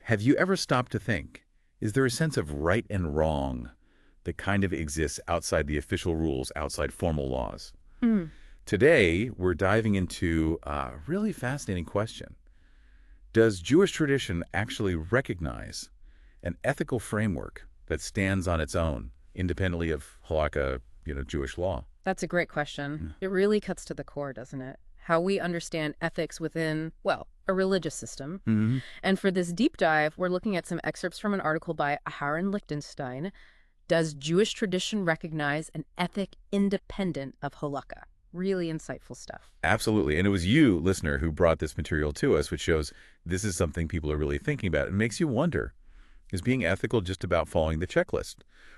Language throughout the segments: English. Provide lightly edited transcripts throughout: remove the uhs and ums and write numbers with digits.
Have you ever stopped to think, is there a sense of right and wrong that kind of exists outside the official rules, outside formal laws? Mm. Today, we're diving into a really fascinating question. Does Jewish tradition actually recognize an ethical framework that stands on its own, independently of halakha, Jewish law? That's a great question. Mm. It really cuts to the core, doesn't it? How we understand ethics within, well, a religious system. Hmm. And for this deep dive, we're looking at some excerpts from an article by Aharon Lichtenstein. Does Jewish tradition recognize an ethic independent of halakha? Really insightful stuff. Absolutely. And it was you, listener, who brought this material to us, which shows this is something people are really thinking about. It makes you wonder, is being ethical just about following the checklist?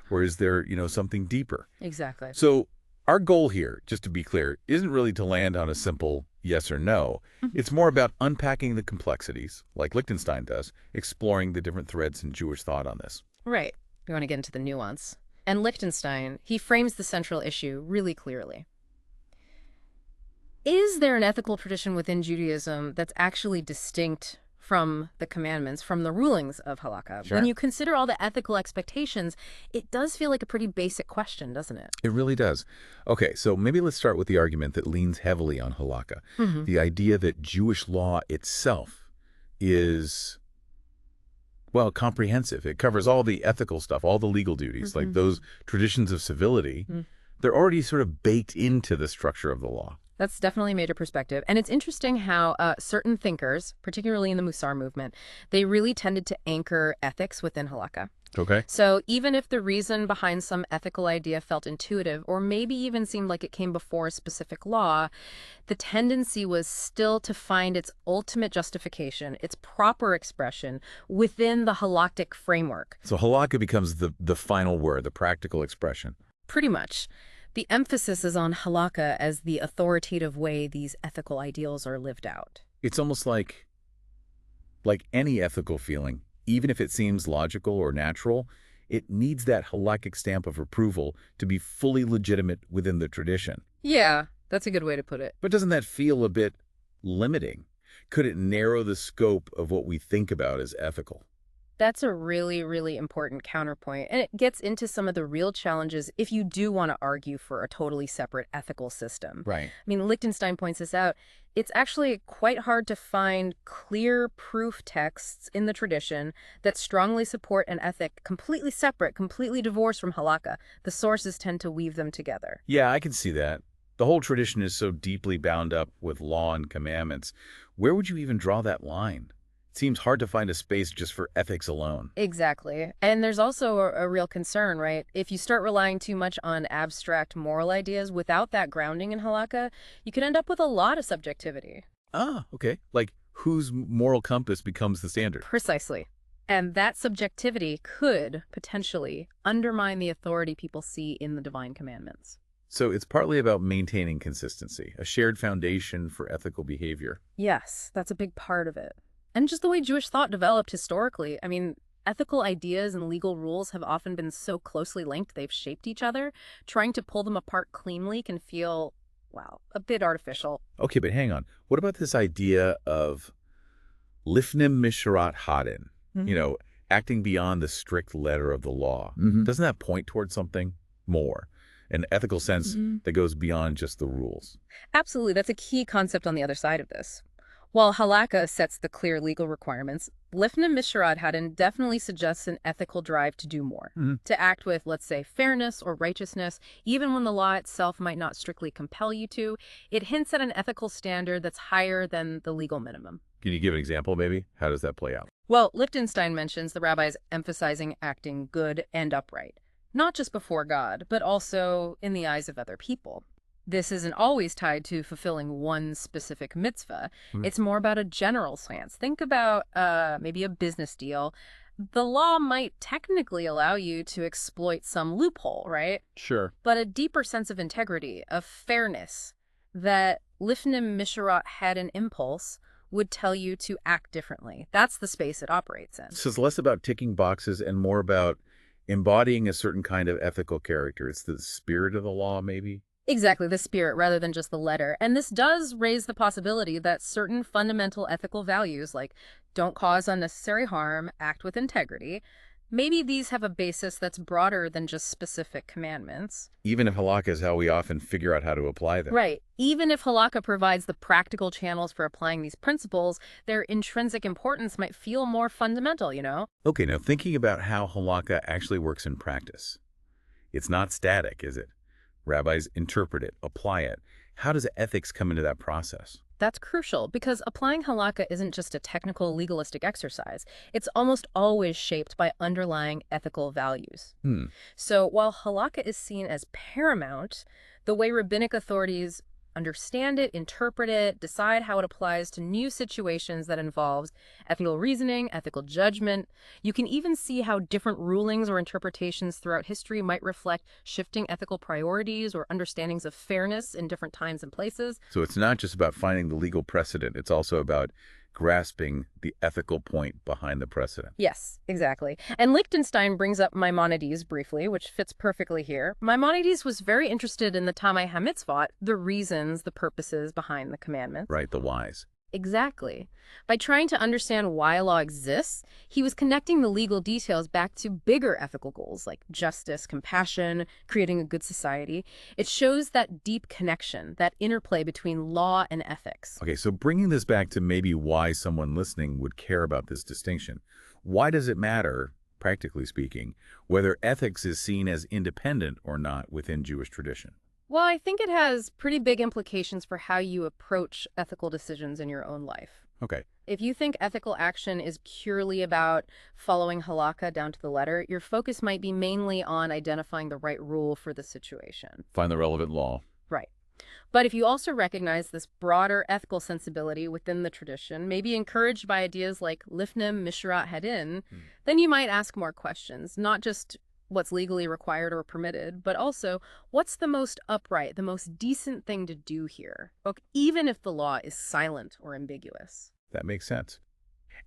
Or is there, something deeper? Exactly. So our goal here, just to be clear, isn't really to land on a simple yes or no. Mhm. It's more about unpacking the complexities, like Lichtenstein does, exploring the different threads in Jewish thought on this. Right. We want to get into the nuance. And Lichtenstein, he frames the central issue really clearly. Is there an ethical tradition within Judaism that's actually distinct from the commandments, from the rulings of halakha? Sure. When you consider all the ethical expectations, it does feel like a pretty basic question, doesn't it? It really does. Okay, so maybe let's start with the argument that leans heavily on halakha. Mm-hmm. The idea that Jewish law itself is, well, comprehensive. It covers all the ethical stuff, all the legal duties, like those traditions of civility. Mm. They're already sort of baked into the structure of the law. That's definitely a major perspective. And it's interesting how certain thinkers, particularly in the Musar movement, they really tended to anchor ethics within halakha. Okay. So even if the reason behind some ethical idea felt intuitive, or maybe even seemed like it came before a specific law, the tendency was still to find its ultimate justification, its proper expression, within the halakhic framework. So halakha becomes the final word, the practical expression. Pretty much. The emphasis is on halakha as the authoritative way these ethical ideals are lived out. It's almost like any ethical feeling, even if it seems logical or natural, it needs that halakhic stamp of approval to be fully legitimate within the tradition. Yeah, that's a good way to put it. But doesn't that feel a bit limiting? Could it narrow the scope of what we think about as ethical? That's a really, really important counterpoint, and it gets into some of the real challenges if you do want to argue for a totally separate ethical system. Right. I mean, Lichtenstein points this out. It's actually quite hard to find clear proof texts in the tradition that strongly support an ethic completely separate, completely divorced from halakha. The sources tend to weave them together. Yeah, I can see that. The whole tradition is so deeply bound up with law and commandments. Where would you even draw that line? It seems hard to find a space just for ethics alone. Exactly. And there's also a real concern, right? If you start relying too much on abstract moral ideas without that grounding in halakha, you could end up with a lot of subjectivity. Ah, okay. Like whose moral compass becomes the standard? Precisely. And that subjectivity could potentially undermine the authority people see in the divine commandments. So it's partly about maintaining consistency, a shared foundation for ethical behavior. Yes, that's a big part of it. And just the way Jewish thought developed historically. I mean, ethical ideas and legal rules have often been so closely linked they've shaped each other. Trying to pull them apart cleanly can feel, well, a bit artificial. Okay, but hang on. What about this idea of lifnim misharat hadin? Acting beyond the strict letter of the law. Doesn't that point towards something more? An ethical sense that goes beyond just the rules. Absolutely. That's a key concept on the other side of this. While halakha sets the clear legal requirements, Lifnim Misharad Haddon definitely suggests an ethical drive to do more, to act with, let's say, fairness or righteousness, even when the law itself might not strictly compel you to. It hints at an ethical standard that's higher than the legal minimum. Can you give an example, maybe? How does that play out? Well, Lichtenstein mentions the rabbis emphasizing acting good and upright, not just before God, but also in the eyes of other people. This isn't always tied to fulfilling one specific mitzvah. It's more about a general stance. Think about maybe a business deal. The law might technically allow you to exploit some loophole, right? Sure. But a deeper sense of integrity, of fairness, that Lifnim Misharat had an impulse would tell you to act differently. That's the space it operates in. So it's less about ticking boxes and more about embodying a certain kind of ethical character. It's the spirit of the law, maybe? Exactly, the spirit rather than just the letter. And this does raise the possibility that certain fundamental ethical values, like don't cause unnecessary harm, act with integrity, maybe these have a basis that's broader than just specific commandments. Even if halakha is how we often figure out how to apply them. Right. Even if halakha provides the practical channels for applying these principles, their intrinsic importance might feel more fundamental, you know? Okay, now thinking about how halakha actually works in practice. It's not static, is it? Rabbis interpret it, apply it. How does ethics come into that process? That's crucial because applying halakha isn't just a technical legalistic exercise. It's almost always shaped by underlying ethical values. Hmm. So while halakha is seen as paramount, the way rabbinic authorities understand it, interpret it, decide how it applies to new situations that involves ethical reasoning, ethical judgment. You can even see how different rulings or interpretations throughout history might reflect shifting ethical priorities or understandings of fairness in different times and places. So it's not just about finding the legal precedent. It's also about grasping the ethical point behind the precedent. Yes, exactly. And Lichtenstein brings up Maimonides briefly, which fits perfectly here. Maimonides was very interested in the Tamei HaMitzvot, the reasons, the purposes behind the commandments. Right, the whys. Exactly. By trying to understand why a law exists, he was connecting the legal details back to bigger ethical goals like justice, compassion, creating a good society. It shows that deep connection, that interplay between law and ethics. Okay, so bringing this back to maybe why someone listening would care about this distinction. Why does it matter, practically speaking, whether ethics is seen as independent or not within Jewish tradition? Well, I think it has pretty big implications for how you approach ethical decisions in your own life. Okay, If you think ethical action is purely about following halakha down to the letter, your focus might be mainly on identifying the right rule for the situation. find the relevant law. Right. But if you also recognize this broader ethical sensibility within the tradition, maybe encouraged by ideas like Lifnim Mishrat Hadin, then you might ask more questions, not just what's legally required or permitted, but also what's the most upright, the most decent thing to do here, even if the law is silent or ambiguous. That makes sense.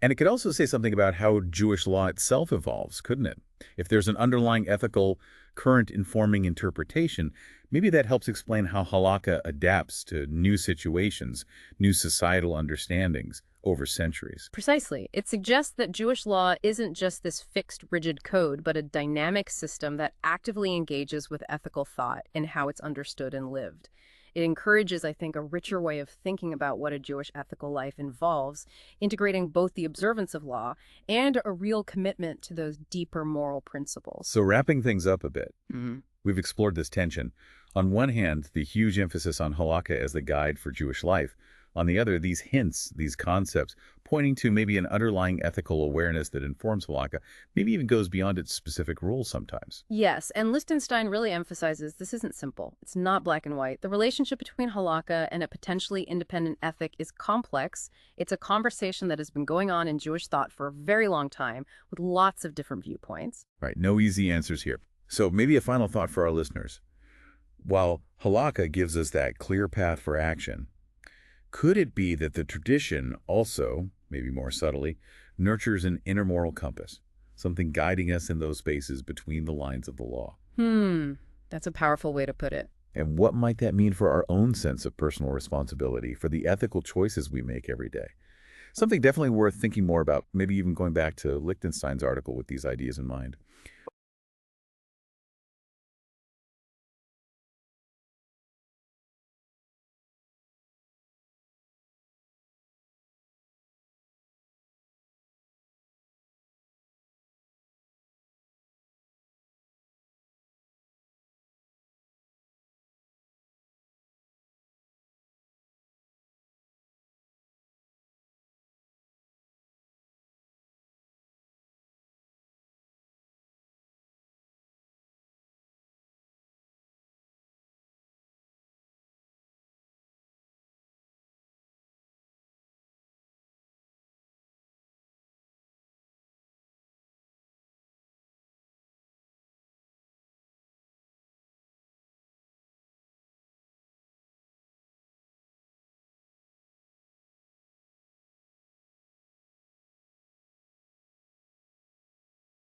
And it could also say something about how Jewish law itself evolves, couldn't it? If there's an underlying ethical current informing interpretation, maybe that helps explain how halakha adapts to new situations, new societal understandings over centuries. Precisely. It suggests that Jewish law isn't just this fixed, rigid code, but a dynamic system that actively engages with ethical thought and how it's understood and lived. It encourages, I think, a richer way of thinking about what a Jewish ethical life involves, integrating both the observance of law and a real commitment to those deeper moral principles. So wrapping things up a bit, Mhm. we've explored this tension. On one hand, the huge emphasis on halakha as the guide for Jewish life. On the other, these hints, these concepts, pointing to maybe an underlying ethical awareness that informs halakha, maybe even goes beyond its specific rules sometimes. Yes, and Lichtenstein really emphasizes this isn't simple. It's not black and white. The relationship between halakha and a potentially independent ethic is complex. It's a conversation that has been going on in Jewish thought for a very long time with lots of different viewpoints. Right, no easy answers here. So maybe a final thought for our listeners. While halakha gives us that clear path for action, could it be that the tradition also, maybe more subtly, nurtures an inner moral compass, something guiding us in those spaces between the lines of the law? That's a powerful way to put it. And what might that mean for our own sense of personal responsibility for the ethical choices we make every day? Something definitely worth thinking more about, maybe even going back to Lichtenstein's article with these ideas in mind.